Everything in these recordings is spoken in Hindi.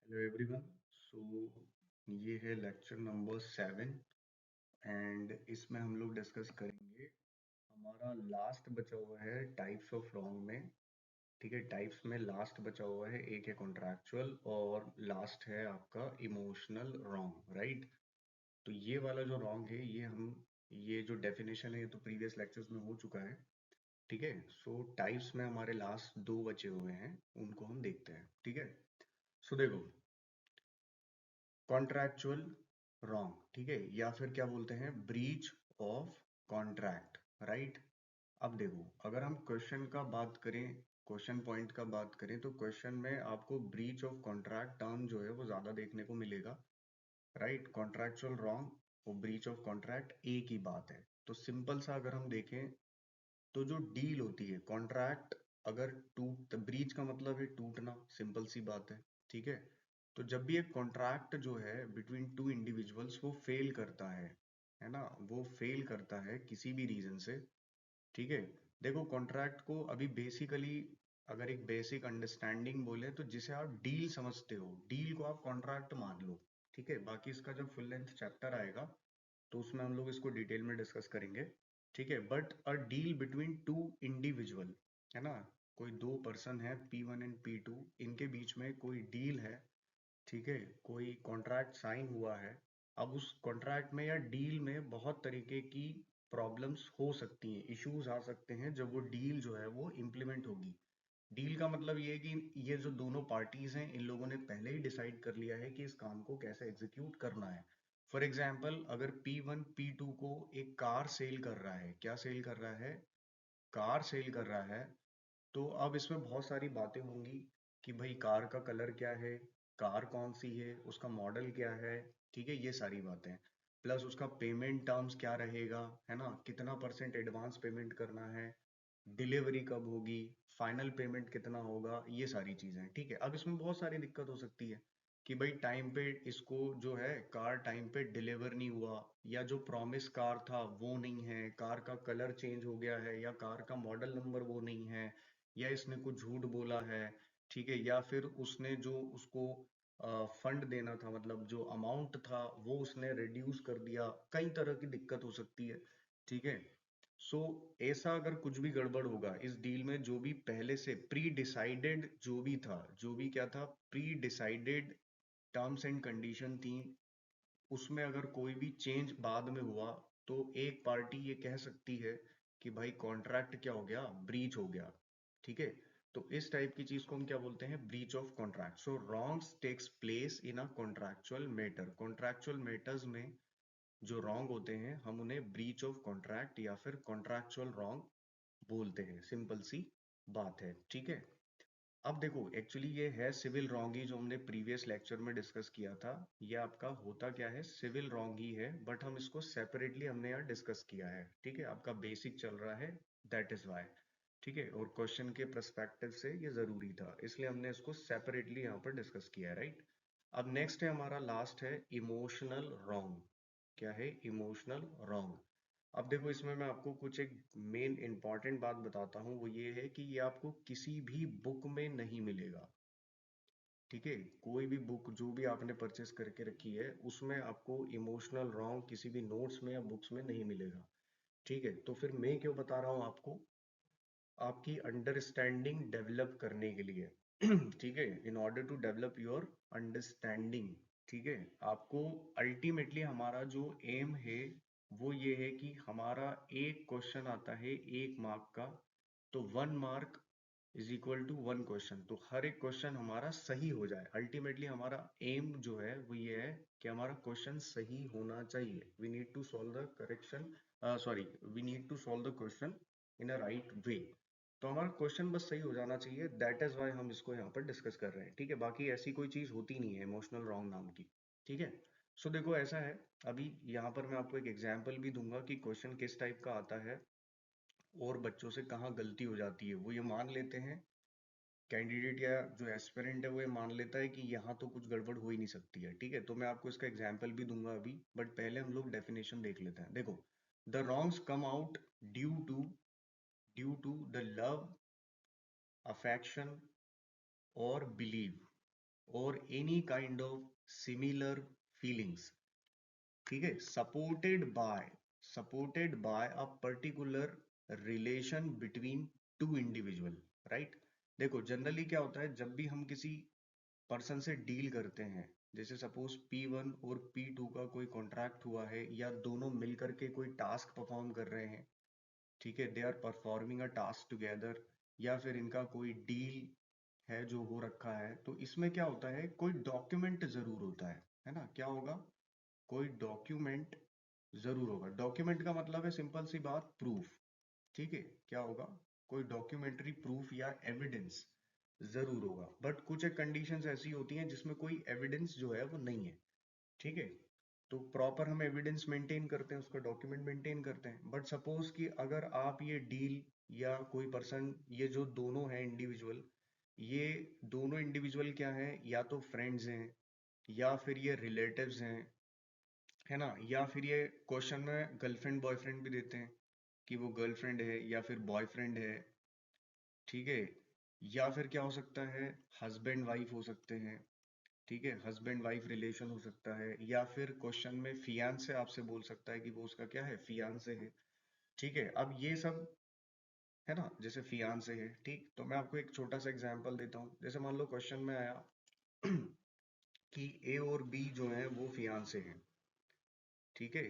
Hello everyone. सो ये है लेक्चर नंबर 7 एंड इसमें हम लोग डिस्कस करेंगे। हमारा लास्ट बचा हुआ है टाइप्स ऑफ रॉन्ग में। ठीक है, टाइप्स में लास्ट बचा हुआ है, एक है कॉन्ट्रैक्चुअल और लास्ट है आपका इमोशनल रॉन्ग, राइट। तो ये वाला जो रॉन्ग है ये जो डेफिनेशन है ये तो प्रीवियस लेक्चर्स में हो चुका है। ठीक है, सो टाइप्स में हमारे लास्ट दो बचे हुए हैं, उनको हम देखते हैं। ठीक है, सो देखो, कॉन्ट्रैक्चुअल रॉन्ग, ठीक है, या फिर क्या बोलते हैं, ब्रीच ऑफ कॉन्ट्रैक्ट, राइट। अब देखो, अगर हम क्वेश्चन का बात करें, क्वेश्चन पॉइंट का बात करें, तो क्वेश्चन में आपको ब्रीच ऑफ कॉन्ट्रैक्ट टर्म जो है वो ज्यादा देखने को मिलेगा, राइट। कॉन्ट्रैक्चुअल रॉन्ग और ब्रीच ऑफ कॉन्ट्रैक्ट एक ही बात है। तो सिंपल सा अगर हम देखें, तो जो डील होती है कॉन्ट्रैक्ट, अगर टूट, ब्रीच का मतलब है टूटना, सिंपल सी बात है। ठीक है, तो जब भी एक कॉन्ट्रैक्ट जो है बिटवीन टू इंडिविजुअल्स वो फेल करता है ना, वो फेल करता है किसी भी रीजन से। ठीक है, देखो कॉन्ट्रैक्ट को अभी बेसिकली, अगर एक बेसिक अंडरस्टैंडिंग बोले तो जिसे आप डील समझते हो, डील को आप कॉन्ट्रैक्ट मान लो। ठीक है, बाकी इसका जब फुल लेंथ चैप्टर आएगा तो उसमें हम लोग इसको डिटेल में डिस्कस करेंगे। ठीक है, but a deal between two individual, है ना, कोई दो पर्सन है P1 एंड P2, इनके बीच में कोई डील है। ठीक है, कोई कॉन्ट्रैक्ट साइन हुआ है। अब उस कॉन्ट्रैक्ट में या डील में बहुत तरीके की प्रॉब्लम्स हो सकती हैं, इश्यूज आ सकते हैं जब वो डील जो है वो इम्प्लीमेंट होगी। डील का मतलब ये है कि ये जो दोनों पार्टीज हैं इन लोगों ने पहले ही डिसाइड कर लिया है कि इस काम को कैसे एग्जीक्यूट करना है। फॉर एग्जाम्पल, अगर P1 P2 को एक कार सेल कर रहा है, क्या सेल कर रहा है, कार सेल कर रहा है, तो अब इसमें बहुत सारी बातें होंगी कि भाई कार का कलर क्या है, कार कौन सी है, उसका मॉडल क्या है। ठीक है, ये सारी बातें, प्लस उसका पेमेंट टर्म्स क्या रहेगा, है ना, कितना परसेंट एडवांस पेमेंट करना है, डिलीवरी कब होगी, फाइनल पेमेंट कितना होगा, ये सारी चीजें। ठीक है, अब इसमें बहुत सारी दिक्कत हो सकती है कि भाई टाइम पे इसको जो है कार टाइम पे डिलीवर नहीं हुआ, या जो प्रॉमिस कार था वो नहीं है, कार का कलर चेंज हो गया है, या कार का मॉडल नंबर वो नहीं है, या इसने कुछ झूठ बोला है। ठीक है, या फिर उसने जो उसको फंड देना था, मतलब जो अमाउंट था वो उसने रिड्यूस कर दिया, कई तरह की दिक्कत हो सकती है। ठीक है, सो ऐसा अगर कुछ भी गड़बड़ होगा इस डील में, जो भी पहले से प्री डिसाइडेड जो भी था, जो भी क्या था, pre decided terms and condition थी, उसमें अगर कोई भी चेंज बाद में हुआ, तो एक पार्टी ये कह सकती है कि भाई कॉन्ट्रैक्ट क्या हो गया, ब्रीच हो गया। ठीक है, तो इस टाइप की चीज को हम क्या बोलते हैं, breach of contract. So wrongs takes place in a contractual matter, contractual matters में जो रॉन्ग होते हैं हम उन्हें ब्रीच ऑफ कॉन्ट्रैक्ट या फिर कॉन्ट्रैक्चुअल रॉन्ग बोलते हैं, सिंपल सी बात है। ठीक है, अब देखो एक्चुअली ये है सिविल रॉन्ग ही, जो हमने प्रीवियस लेक्चर में डिस्कस किया था। ये आपका होता क्या है, सिविल रॉन्ग ही है, बट हम इसको सेपरेटली हमने यहाँ डिस्कस किया है। ठीक है, आपका बेसिक चल रहा है, दैट इज वाई। ठीक है, और क्वेश्चन के पर्सपेक्टिव से ये जरूरी था, इसलिए हमने इसको सेपरेटली यहाँ पर डिस्कस किया है, राइट। अब नेक्स्ट है हमारा, लास्ट है इमोशनल रॉन्ग। क्या है, इमोशनल रॉन्ग। अब देखो इसमें मैं आपको कुछ एक मेन इंपॉर्टेंट बात बताता हूँ, वो ये है कि ये आपको किसी भी बुक में नहीं मिलेगा। ठीक है, कोई भी बुक जो भी आपने परचेस करके रखी है उसमें आपको इमोशनल रॉन्ग किसी भी नोट्स में या बुक्स में नहीं मिलेगा। ठीक है, तो फिर मैं क्यों बता रहा हूँ आपको, आपकी अंडरस्टैंडिंग डेवलप करने के लिए। ठीक है, in order to develop your understanding. ठीक है, आपको अल्टीमेटली हमारा जो एम है वो ये है कि हमारा एक क्वेश्चन आता है 1 मार्क का, तो 1 mark is equal to 1 question, तो हर एक क्वेश्चन हमारा सही हो जाए। अल्टीमेटली हमारा एम जो है वो ये है कि हमारा क्वेश्चन सही होना चाहिए। We need to solve the correction, sorry, we need to solve the question in a right way. तो हमारा क्वेश्चन बस सही हो जाना चाहिए, दैट इज वाई हम इसको यहाँ पर डिस्कस कर रहे हैं। ठीक है, बाकी ऐसी कोई चीज होती नहीं है इमोशनल रॉन्ग नाम की। ठीक है, सो देखो ऐसा है, अभी यहाँ पर मैं आपको एक एग्जाम्पल भी दूंगा कि क्वेश्चन किस टाइप का आता है और बच्चों से कहाँ गलती हो जाती है। वो ये मान लेते हैं, कैंडिडेट या जो एस्पिरेंट है वो ये मान लेता है कि यहाँ तो कुछ गड़बड़ हो ही नहीं सकती है। ठीक है, तो मैं आपको इसका एग्जाम्पल भी दूंगा अभी, बट पहले हम लोग डेफिनेशन देख लेते हैं। देखो, the wrongs come out due to the love, affection और बिलीव, और any kind of similar feelings, ठीक है, supported by a particular relation between two individual, right. देखो जनरली क्या होता है जब भी हम किसी पर्सन से डील करते हैं, जैसे सपोज P1 और P2 का कोई कॉन्ट्रैक्ट हुआ है या दोनों मिलकर के कोई टास्क परफॉर्म कर रहे हैं, ठीक है, they are performing a task together, या फिर इनका कोई डील है जो हो रखा है, तो इसमें क्या होता है कोई डॉक्यूमेंट जरूर होता है ना। क्या होगा, कोई डॉक्यूमेंट जरूर होगा। डॉक्यूमेंट का मतलब है सिंपल सी बात, प्रूफ, ठीक है। क्या होगा, कोई डॉक्यूमेंट्री प्रूफ या एविडेंस जरूर होगा। बट कुछ एक कंडीशंस ऐसी होती हैं जिसमें कोई एविडेंस जो है वो नहीं है, ठीक है। तो प्रॉपर हम एविडेंस मेंटेन करते हैं, उसका डॉक्यूमेंट मेंटेन करते हैं। बट सपोज कि अगर आप ये डील या कोई पर्सन, ये जो दोनों हैं इंडिविजुअल, ये दोनों इंडिविजुअल क्या हैं, या तो फ्रेंड्स हैं या फिर ये रिलेटिव्स हैं, है ना, या फिर ये क्वेश्चन में गर्लफ्रेंड बॉयफ्रेंड भी देते हैं कि वो गर्लफ्रेंड है या फिर बॉयफ्रेंड है, ठीक है। या फिर क्या हो सकता है, हस्बैंड वाइफ हो सकते हैं, ठीक है, हस्बैंड वाइफ रिलेशन हो सकता है, या फिर क्वेश्चन में फियांसे आपसे बोल सकता है कि वो उसका क्या है, फियांसे है, ठीक है। अब ये सब है ना, जैसे फियांसे है, ठीक। तो मैं आपको एक छोटा सा एग्जांपल देता हूँ। जैसे मान लो क्वेश्चन में आया कि ए और बी जो है वो फियांसे हैं, ठीक है,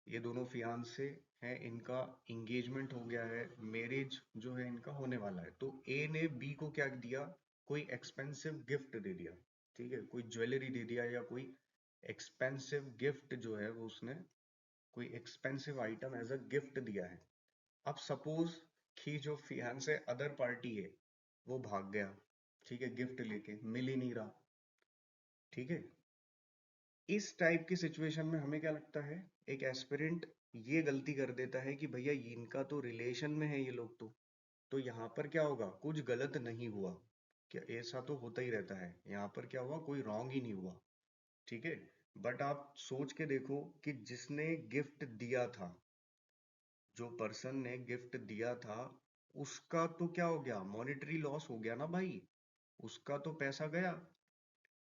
ये दोनों फियांसे हैं, इनका इंगेजमेंट हो गया है, मैरिज जो है इनका होने वाला है। तो ए ने बी को क्या दिया, कोई एक्सपेंसिव गिफ्ट दे दिया, ठीक है, कोई ज्वेलरी दे दिया या कोई एक्सपेंसिव गिफ्ट जो है वो उसने कोई expensive item as a gift दिया है। अब सपोज कि जो फियांसे अदर पार्टी है वो भाग गया, ठीक है, गिफ्ट लेके मिल ही नहीं रहा, ठीक है। इस टाइप की सिचुएशन में हमें क्या लगता है, एक एस्पिरेंट ये गलती कर देता है कि भैया इनका तो रिलेशन में है ये लोग, तो यहाँ पर क्या होगा, कुछ गलत नहीं हुआ। क्या ऐसा तो होता ही रहता है, यहाँ पर क्या हुआ, कोई रॉन्ग ही नहीं हुआ, ठीक है। बट आप सोच के देखो कि जिसने गिफ्ट दिया था, जो पर्सन ने गिफ्ट दिया था, उसका तो क्या हो गया, मॉनेटरी लॉस हो गया ना भाई, उसका तो पैसा गया,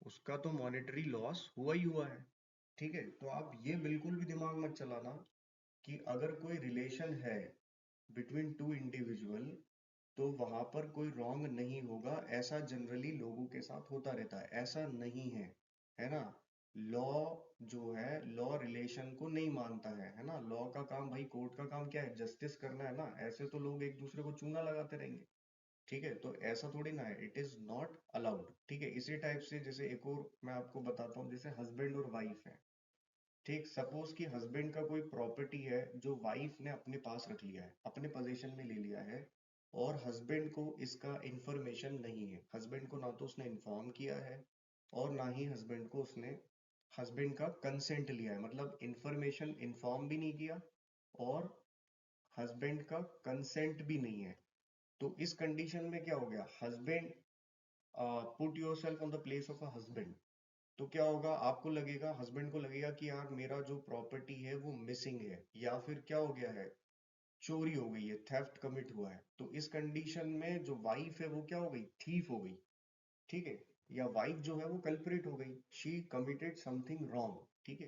उसका तो मॉनेटरी लॉस हुआ ही हुआ है, ठीक है। तो आप ये बिल्कुल भी दिमाग मत चलाना कि अगर कोई रिलेशन है बिटवीन टू इंडिविजुअल तो वहां पर कोई रॉन्ग नहीं होगा। ऐसा जनरली लोगों के साथ होता रहता है, ऐसा नहीं है ना। लॉ जो है, लॉ रिलेशन को नहीं मानता है ना। लॉ का काम भाई, कोर्ट का काम क्या है, जस्टिस करना है ना। ऐसे तो लोग एक दूसरे को चूना लगाते रहेंगे, ठीक है। तो ऐसा थोड़ी ना है, इट इज नॉट अलाउड, ठीक है। इसी टाइप से जैसे एक और मैं आपको बताता हूँ, जैसे हस्बैंड और वाइफ है, ठीक। सपोज कि हस्बैंड का कोई प्रॉपर्टी है जो वाइफ ने अपने पास रख लिया है, अपने पोजीशन में ले लिया है, और हस्बैंड को इसका इंफॉर्मेशन नहीं है। हस्बैंड को ना तो उसने इन्फॉर्म किया है और ना ही हस्बैंड को उसने हस्बैंड का कंसेंट लिया है, मतलब इंफॉर्मेशन इन्फॉर्म भी नहीं किया और हस्बैंड का कंसेंट भी नहीं है। तो इस कंडीशन में क्या हो गया, husband, put your self on the place of a husband, तो क्या होगा, आपको लगेगा, हस्बैंड को लगेगा कि यार मेरा जो प्रॉपर्टी है वो मिसिंग है, या फिर क्या हो गया है, चोरी हो गई है, थेफ्ट कमिट हुआ है। तो इस कंडीशन में जो वाइफ है वो क्या हो गई, थीफ हो गई, ठीक है। या वाइफ जो है वो कल्प्रिट हो गई, शी कमिटेड समथिंग रॉन्ग, ठीक है।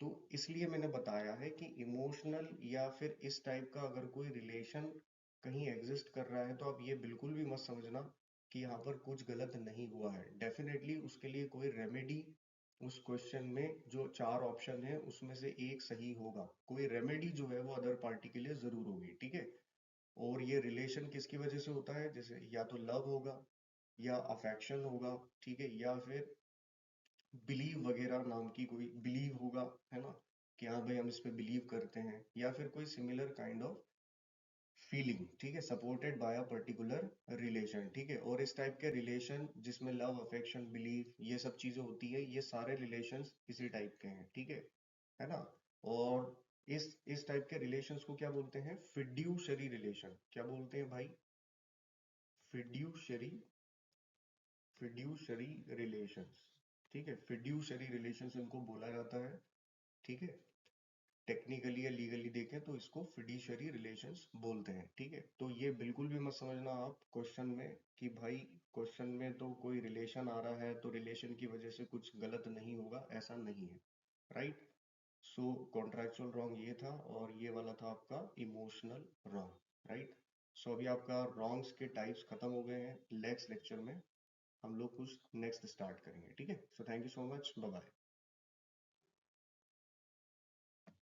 तो इसलिए मैंने बताया है कि इमोशनल या फिर इस टाइप का अगर कोई रिलेशन कहीं एग्जिस्ट कर रहा है, तो आप ये बिल्कुल भी मत समझना कि यहाँ पर कुछ गलत नहीं हुआ है। डेफिनेटली उसके लिए कोई रेमेडी, उस क्वेश्चन में जो चार ऑप्शन है उसमें से एक सही होगा, कोई रेमेडी जो है वो अदर पार्टी के लिए जरूर होगी, ठीक है। और ये रिलेशन किसकी वजह से होता है, जैसे या तो लव होगा या अफेक्शन होगा, ठीक है, या फिर बिलीव वगैरह नाम की कोई बिलीव होगा, है ना, कि हाँ भाई हम इस पे बिलीव करते हैं, या फिर कोई सिमिलर काइंड ऑफ फीलिंग, ठीक है, supported by a particular relation, ठीक है। और इस टाइप के रिलेशन जिसमें लव अफेक्शन बिलीव ये सब चीजें होती है, ये सारे रिलेशंस इसी टाइप के हैं, ठीक है ना। और इस टाइप के रिलेशंस को क्या बोलते हैं, फिड्यूशरी रिलेशन, क्या बोलते हैं भाई, फिड्यूशरी, फिड्यूशरी रिलेशंस, ठीक है, फिड्यूशरी रिलेशंस इनको बोला जाता है, ठीक है। टेक्निकली या लीगली देखें तो इसको फिड्यूशियरी रिलेशंस बोलते हैं, ठीक है। तो ये बिल्कुल भी मत समझना आप क्वेश्चन में कि भाई क्वेश्चन में तो कोई रिलेशन आ रहा है तो रिलेशन की वजह से कुछ गलत नहीं होगा, ऐसा नहीं है, राइट। सो कॉन्ट्रेक्चुअल रॉन्ग ये था, और ये वाला था आपका इमोशनल रॉन्ग, राइट। सो अभी आपका रॉन्ग्स के टाइप्स खत्म हो गए हैं। नेक्स्ट लेक्चर में हम लोग कुछ नेक्स्ट स्टार्ट करेंगे, ठीक है। So thank you so much, bye bye.